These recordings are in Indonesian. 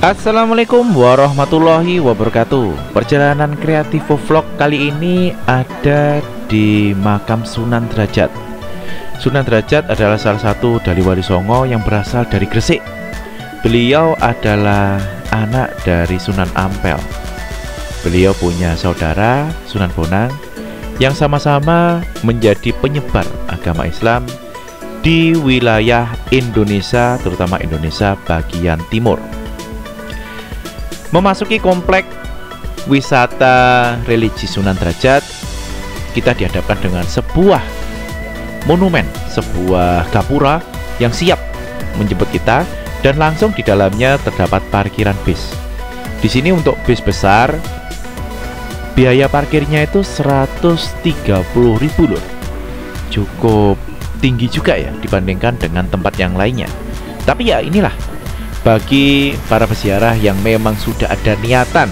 Assalamualaikum warahmatullahi wabarakatuh. Perjalanan kreatif vlog kali ini ada di makam Sunan Derajat. Sunan Derajat adalah salah satu dari Wali Songo yang berasal dari Gresik. Beliau adalah anak dari Sunan Ampel. Beliau punya saudara Sunan Bonang yang sama-sama menjadi penyebar agama Islam di wilayah Indonesia, terutama Indonesia bagian timur. Memasuki komplek wisata religi Sunan Derajat, kita dihadapkan dengan sebuah monumen, sebuah gapura yang siap menjemput kita, dan langsung di dalamnya terdapat parkiran bis. Di sini untuk bis besar, biaya parkirnya itu 130.000 loh. Cukup tinggi juga ya dibandingkan dengan tempat yang lainnya. Tapi ya inilah, bagi para peziarah yang memang sudah ada niatan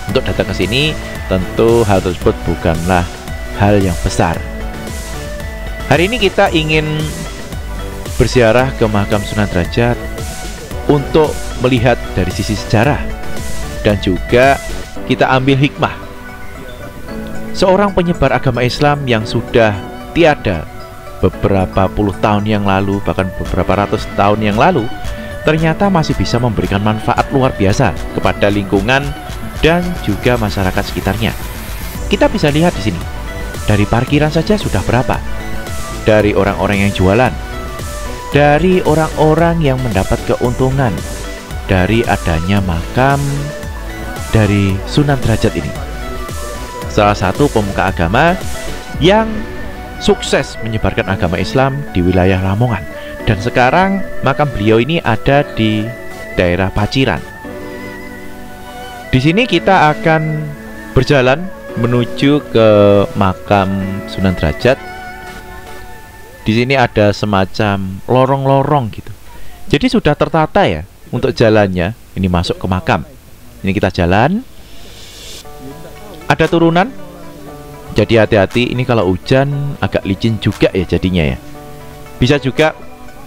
untuk datang ke sini, tentu hal tersebut bukanlah hal yang besar. Hari ini kita ingin berziarah ke makam Sunan Derajat untuk melihat dari sisi sejarah, dan juga kita ambil hikmah. Seorang penyebar agama Islam yang sudah tiada beberapa puluh tahun yang lalu, bahkan beberapa ratus tahun yang lalu, ternyata masih bisa memberikan manfaat luar biasa kepada lingkungan dan juga masyarakat sekitarnya. Kita bisa lihat di sini, dari parkiran saja sudah berapa, dari orang-orang yang jualan, dari orang-orang yang mendapat keuntungan dari adanya makam dari Sunan Derajat ini. Salah satu pemuka agama yang sukses menyebarkan agama Islam di wilayah Lamongan. Dan sekarang makam beliau ini ada di daerah Paciran. Di sini kita akan berjalan menuju ke makam Sunan Derajat. Di sini ada semacam lorong-lorong gitu. Jadi sudah tertata ya untuk jalannya. Ini masuk ke makam. Ini kita jalan. Ada turunan. Jadi hati-hati, ini kalau hujan agak licin juga ya jadinya ya. Bisa juga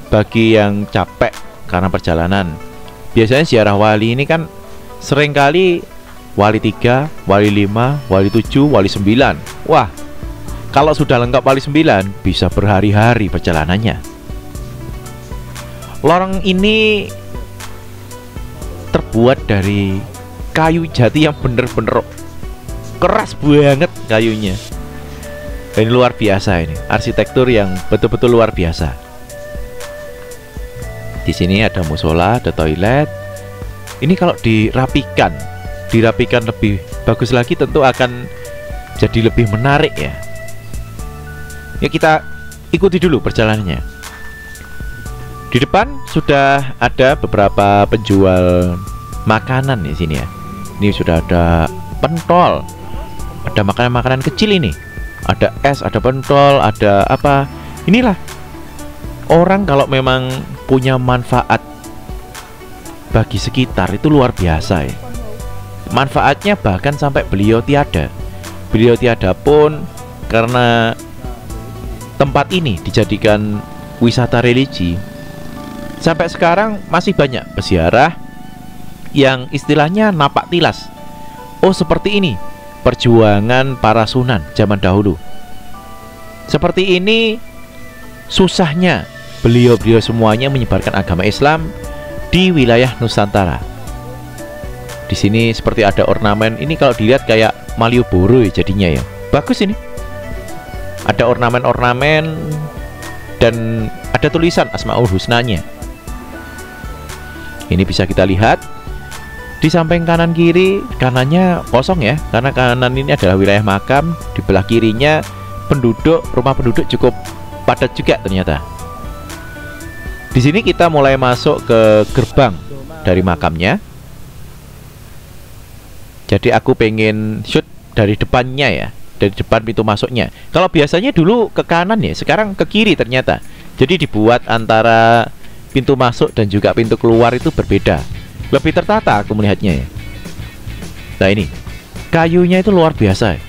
bagi yang capek karena perjalanan. Biasanya ziarah wali ini kan seringkali wali 3, wali 5, wali 7, wali 9. Wah, kalau sudah lengkap wali 9 bisa berhari-hari perjalanannya. Lorong ini terbuat dari kayu jati yang bener-bener keras banget kayunya. Ini luar biasa, ini arsitektur yang betul-betul luar biasa. Di sini ada musola, ada toilet. Ini kalau dirapikan lebih bagus lagi, tentu akan jadi lebih menarik ya. Ya, kita ikuti dulu perjalanannya. Di depan sudah ada beberapa penjual makanan di sini ya. Ini sudah ada pentol, ada makanan-makanan kecil ini, ada es, ada pentol, ada apa. Inilah orang kalau memang punya manfaat bagi sekitar itu luar biasa ya. Manfaatnya bahkan sampai beliau tiada. Beliau tiada pun karena tempat ini dijadikan wisata religi. Sampai sekarang masih banyak peziarah yang istilahnya napak tilas. Oh, seperti ini perjuangan para sunan zaman dahulu. Seperti ini susahnya beliau-beliau semuanya menyebarkan agama Islam di wilayah Nusantara. Di sini seperti ada ornamen. Ini kalau dilihat kayak Malioboro ya jadinya ya. Bagus ini. Ada ornamen-ornamen dan ada tulisan Asmaul Husnanya. Ini bisa kita lihat di samping kanan kiri. Kanannya kosong ya, karena kanan ini adalah wilayah makam. Di belah kirinya penduduk, rumah penduduk cukup padat juga ternyata. Di sini kita mulai masuk ke gerbang dari makamnya. Jadi aku pengen shoot dari depannya ya, dari depan pintu masuknya. Kalau biasanya dulu ke kanan ya, sekarang ke kiri ternyata. Jadi dibuat antara pintu masuk dan juga pintu keluar itu berbeda. Lebih tertata aku melihatnya ya. Nah, ini kayunya itu luar biasa ya.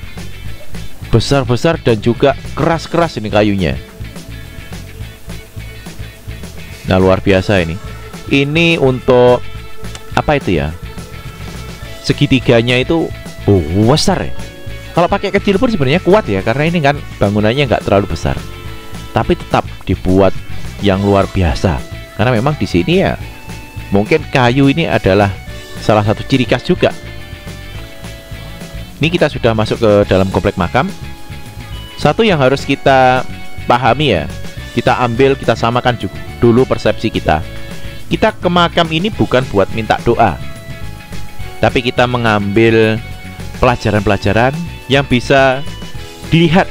Besar-besar dan juga keras-keras ini kayunya. Nah, luar biasa ini. Ini untuk apa itu ya, segitiganya itu besar ya. Kalau pakai kecil pun sebenarnya kuat ya, karena ini kan bangunannya nggak terlalu besar, tapi tetap dibuat yang luar biasa. Karena memang di sini ya mungkin kayu ini adalah salah satu ciri khas juga. Ini kita sudah masuk ke dalam komplek makam. Satu yang harus kita pahami ya, kita ambil, kita samakan dulu persepsi kita. Kita ke makam ini bukan buat minta doa, tapi kita mengambil pelajaran-pelajaran yang bisa dilihat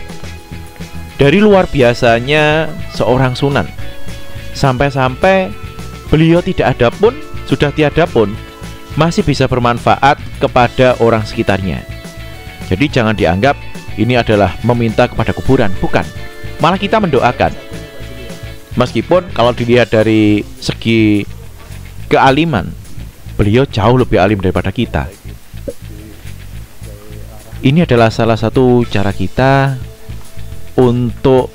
dari luar biasanya seorang sunan. Sampai-sampai beliau tidak ada pun, sudah tiada pun, masih bisa bermanfaat kepada orang sekitarnya. Jadi jangan dianggap ini adalah meminta kepada kuburan, bukan. Malah kita mendoakan. Meskipun kalau dilihat dari segi kealiman, beliau jauh lebih alim daripada kita. Ini adalah salah satu cara kita untuk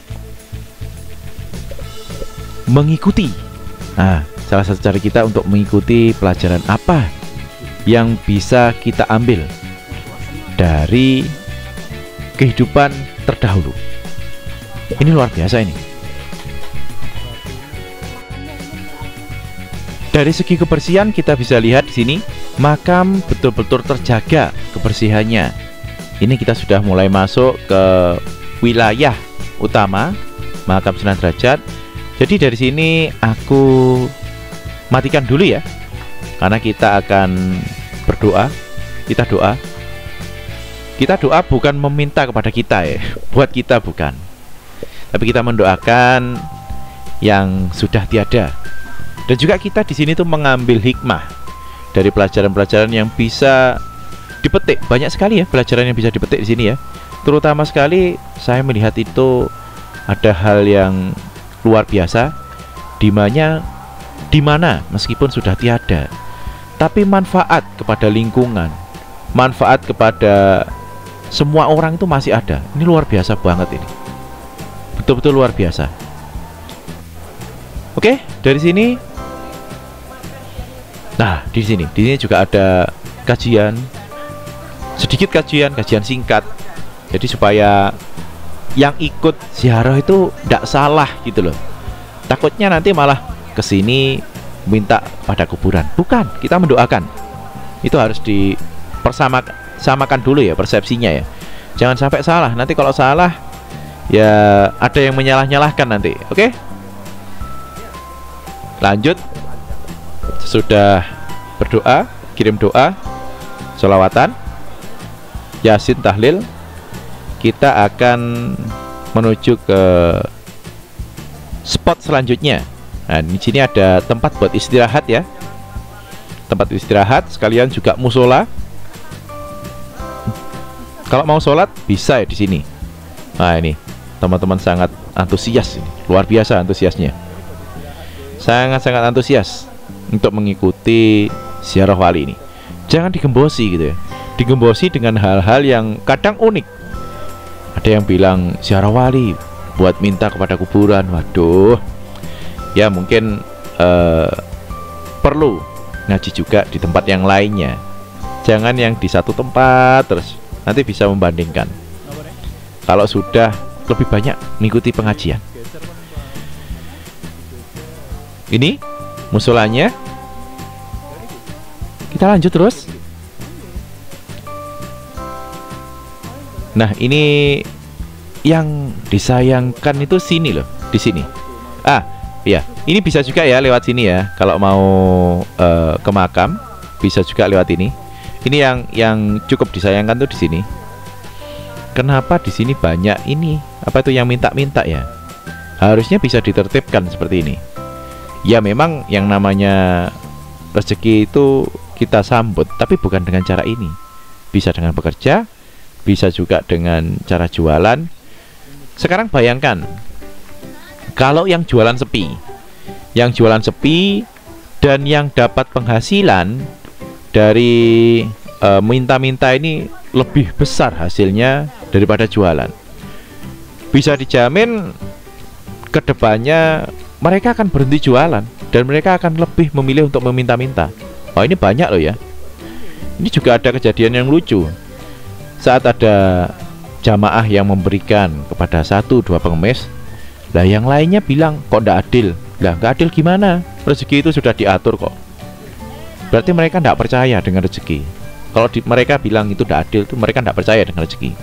mengikuti. Nah, salah satu cara kita untuk mengikuti pelajaran apa yang bisa kita ambil dari kehidupan terdahulu. Ini luar biasa ini. Dari segi kebersihan kita bisa lihat di sini makam betul-betul terjaga kebersihannya. Ini kita sudah mulai masuk ke wilayah utama makam Sunan Derajat. Jadi dari sini aku matikan dulu ya, karena kita akan berdoa. Kita doa bukan meminta kepada kita ya, buat kita bukan, tapi kita mendoakan yang sudah tiada. Dan juga kita di sini tuh mengambil hikmah dari pelajaran-pelajaran yang bisa dipetik. Banyak sekali ya pelajaran yang bisa dipetik di sini ya. Terutama sekali saya melihat itu ada hal yang luar biasa, di mana meskipun sudah tiada, tapi manfaat kepada lingkungan, manfaat kepada semua orang itu masih ada. Ini luar biasa banget ini. Betul-betul luar biasa. Oke, dari sini. Nah, di sini juga ada kajian, sedikit kajian singkat. Jadi supaya yang ikut ziarah itu tidak salah gitu loh. Takutnya nanti malah kesini minta pada kuburan. Bukan, kita mendoakan. Itu harus samakan dulu ya persepsinya ya. Jangan sampai salah. Nanti kalau salah ya ada yang menyalah-nyalahkan nanti. Oke? Lanjut. Sudah berdoa, kirim doa, sholawatan, yasin, tahlil, kita akan menuju ke spot selanjutnya. Nah, di sini ada tempat buat istirahat ya. Tempat istirahat, sekalian juga musola. Kalau mau sholat bisa ya di sini. Nah, ini teman-teman sangat antusias ini. Luar biasa antusiasnya. Sangat-sangat antusias untuk mengikuti ziarah wali ini. Jangan digembosi gitu ya. Digembosi dengan hal-hal yang kadang unik. Ada yang bilang ziarah wali buat minta kepada kuburan. Waduh. Ya mungkin perlu ngaji juga di tempat yang lainnya. Jangan yang di satu tempat terus. Nanti bisa membandingkan. Kalau sudah lebih banyak mengikuti pengajian. Ini musolanya. Kita lanjut terus. Nah, ini yang disayangkan itu sini loh, di sini. Ya, ini bisa juga ya lewat sini ya. Kalau mau ke makam bisa juga lewat ini. Ini yang cukup disayangkan tuh di sini. Kenapa di sini banyak ini? Apa itu yang minta-minta ya? Harusnya bisa ditertibkan seperti ini. Ya memang yang namanya rezeki itu kita sambut, tapi bukan dengan cara ini. Bisa dengan bekerja, bisa juga dengan cara jualan. Sekarang bayangkan kalau yang jualan sepi, dan yang dapat penghasilan dari minta-minta ini lebih besar hasilnya daripada jualan. Bisa dijamin kedepannya mereka akan berhenti jualan dan mereka akan lebih memilih untuk meminta-minta. Oh, ini banyak loh ya. Ini juga ada kejadian yang lucu. Saat ada jamaah yang memberikan kepada 1-2 pengemis, lah yang lainnya bilang kok ndak adil. Lah nggak adil gimana? Rezeki itu sudah diatur kok. Berarti mereka ndak percaya dengan rezeki. Kalau mereka bilang itu ndak adil, itu mereka ndak percaya dengan rezeki.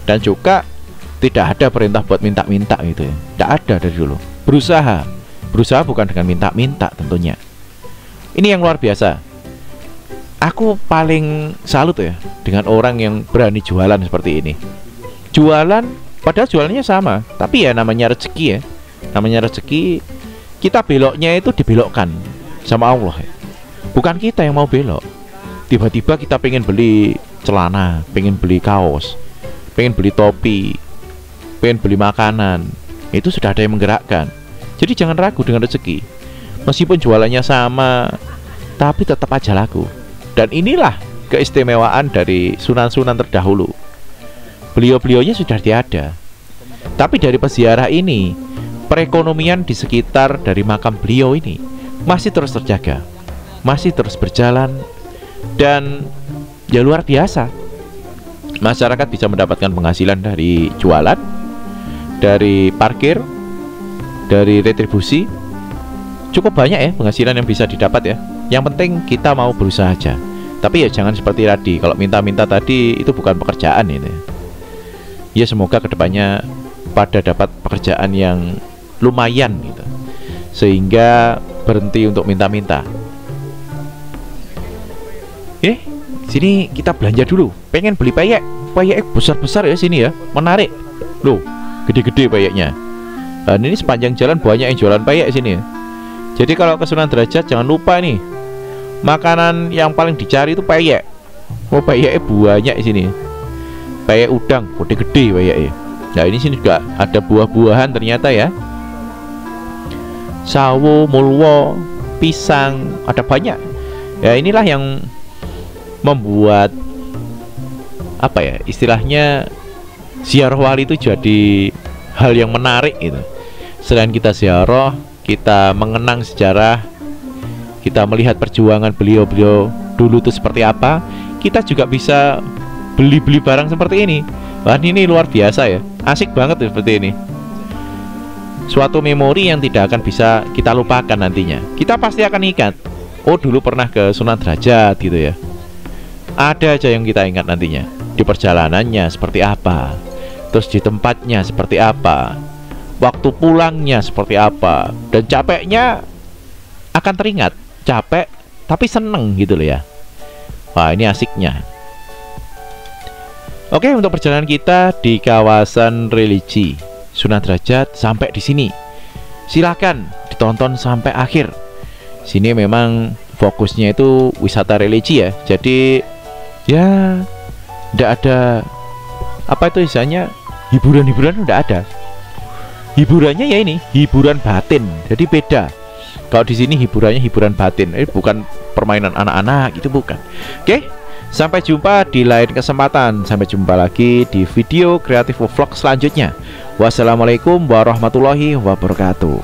Dan juga tidak ada perintah buat minta-minta gitu ya. Ndak ada dari dulu. Berusaha bukan dengan minta-minta tentunya. Ini yang luar biasa. Aku paling salut ya dengan orang yang berani jualan seperti ini. Jualan, padahal jualannya sama, tapi ya namanya rezeki ya. Namanya rezeki, kita beloknya itu dibelokkan sama Allah ya. Bukan kita yang mau belok. Tiba-tiba kita pengen beli celana, pengen beli kaos, pengen beli topi, pengen beli makanan. Itu sudah ada yang menggerakkan. Jadi jangan ragu dengan rezeki. Meskipun jualannya sama, tapi tetap aja laku. Dan inilah keistimewaan dari sunan-sunan terdahulu. Beliau-beliaunya sudah tiada, tapi dari peziarah ini, perekonomian di sekitar dari makam beliau ini masih terus terjaga, masih terus berjalan. Dan ya luar biasa. Masyarakat bisa mendapatkan penghasilan dari jualan, dari parkir, dari retribusi. Cukup banyak ya penghasilan yang bisa didapat ya. Yang penting kita mau berusaha aja. Tapi ya jangan seperti tadi. Kalau minta-minta tadi itu bukan pekerjaan ini. Ya semoga kedepannya pada dapat pekerjaan yang lumayan gitu, sehingga berhenti untuk minta-minta. Sini kita belanja dulu. Pengen beli peyek. Peyek besar-besar ya sini ya. Menarik. Loh, gede-gede peyeknya. Dan ini sepanjang jalan banyak yang jualan peyek sini ya. Jadi kalau ke Sunan Derajat jangan lupa nih, makanan yang paling dicari itu peyek. Oh, peyeknya banyak di sini. Peyek udang, gede-gede peyeknya. Nah, ini sini juga ada buah-buahan ternyata ya. Sawo, mulwo, pisang, ada banyak. Ya inilah yang membuat apa ya, istilahnya ziarah wali itu jadi hal yang menarik gitu. Selain kita ziarah, kita mengenang sejarah, kita melihat perjuangan beliau-beliau dulu itu seperti apa, kita juga bisa beli-beli barang seperti ini. Wah, ini luar biasa ya, asik banget ya, seperti ini. Suatu memori yang tidak akan bisa kita lupakan nantinya. Kita pasti akan ingat, oh dulu pernah ke Sunan Derajat gitu ya. Ada aja yang kita ingat nantinya. Di perjalanannya seperti apa, terus di tempatnya seperti apa, waktu pulangnya seperti apa, dan capeknya akan teringat. Capek tapi seneng gitu loh ya. Wah, ini asiknya. Oke, untuk perjalanan kita di kawasan religi Sunan Derajat sampai di sini, silakan ditonton sampai akhir. Sini memang fokusnya itu wisata religi ya. Jadi ya tidak ada apa itu istilahnya, hiburan-hiburan udah ada. Hiburannya ya ini hiburan batin. Jadi beda. Kalau di sini hiburannya hiburan batin. Ini bukan permainan anak-anak, itu bukan. Oke, sampai jumpa di lain kesempatan. Sampai jumpa lagi di video kreatif vlog selanjutnya. Wassalamualaikum warahmatullahi wabarakatuh.